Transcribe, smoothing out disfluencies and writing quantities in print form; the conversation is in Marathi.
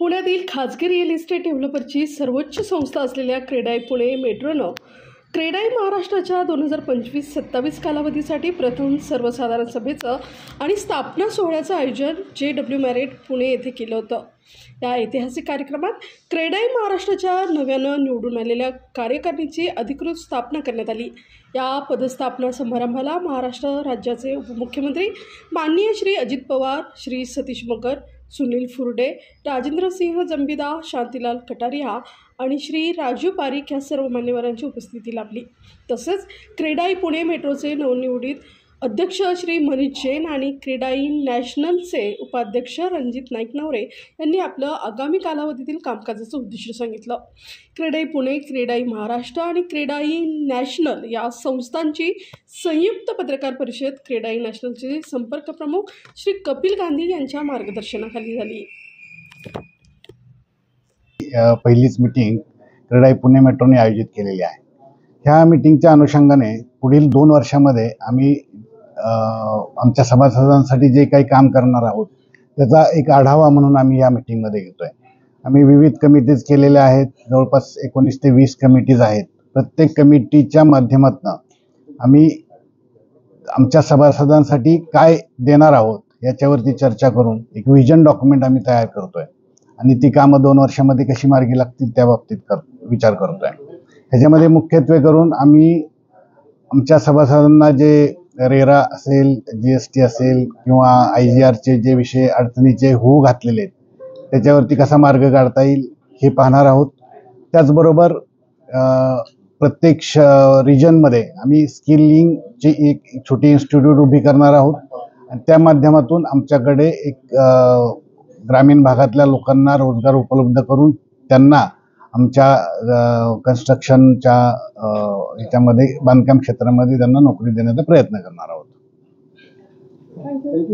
पुण्यातील खाजगी रिअल इस्टेट डेव्हलपरची सर्वोच्च संस्था असलेल्या क्रेडाई पुणे मेट्रोनं क्रेडाई महाराष्ट्राच्या 2025-27 कालावधीसाठी प्रथम सर्वसाधारण सभेचं आणि स्थापना सोहळ्याचं आयोजन JW मॅरिट पुणे येथे केलं होतं। या ऐतिहासिक कार्यक्रमात क्रेडाई महाराष्ट्राच्या नव्यानं निवडून आलेल्या कार्यकारिणीची अधिकृत स्थापना करण्यात आली। या पदस्थापना समारंभाला महाराष्ट्र राज्याचे उपमुख्यमंत्री माननीय श्री अजित पवार, श्री सतीश मगर, सुनील फुरडे, राजेंद्र सिंह जंबिदा, शांतीलाल कटारिया आणि श्री राजू पारिक या सर्व मान्यवरांची उपस्थिती लाभली। तसेच क्रेडाई पुणे मेट्रोचे नवनिर्मित अध्यक्ष श्री मनीष जैन आणि क्रेडाई नॅशनलचे उपाध्यक्ष रणजित नाईक नवरे यांनी आपलं आगामी कालावधीतील कामकाजाचं उद्दिष्ट सांगितलं। क्रेडाई पुणे, क्रेडाई महाराष्ट्र आणि क्रेडाई नॅशनल या संस्थांची संयुक्त पत्रकार परिषद क्रेडाई नॅशनलचे संपर्क प्रमुख श्री कपिल गांधी यांच्या मार्गदर्शनाखाली झाली। पहिलीच मीटिंग क्रेडाई पुणे मेट्रोने आयोजित केलेली आहे। ह्या मीटिंगच्या अनुषंगाने पुढील 2 वर्षांमध्ये आम्ही आमच्या सभासदांसाठी जे काही काम करणार आहोत त्याचा एक आढावा म्हणून आम्ही या मीटिंगमध्ये घेतोय। आम्ही विविध कमिटीज केलेल्या आहेत, जवळपास 19 ते 20 कमिटीज आहेत। प्रत्येक कमिटीच्या माध्यमातून आम्ही आमच्या सभासदांसाठी काय देणार आहोत याच्यावरती चर्चा करून एक विजन डॉक्युमेंट आम्ही तयार करतोय आणि ती कामं 2 वर्षांमध्ये कशी मार्गी लागतील त्या बाबतीत विचार करतोय। ह्याच्यामध्ये मुख्यत्वे करून आम्ही आमच्या सभासदांना जे रेरा असेल, GST असेल किंवा IGRचे जे विषय अडचणीचे होऊ घातलेले आहेत त्याच्यावरती कसा मार्ग काढता येईल हे पाहणार आहोत। त्याचबरोबर प्रत्येक रिजनमध्ये आम्ही स्किलिंगची एक छोटी इन्स्टिट्यूट उभी करणार आहोत आणि त्या माध्यमातून आमच्याकडे एक ग्रामीण भागातल्या लोकांना रोजगार उपलब्ध करून त्यांना आमच्या कन्स्ट्रक्शनच्या ह्याच्यामध्ये बांधकाम क्षेत्रामध्ये त्यांना नोकरी देण्याचा प्रयत्न करणार आहोत। थँक्यू।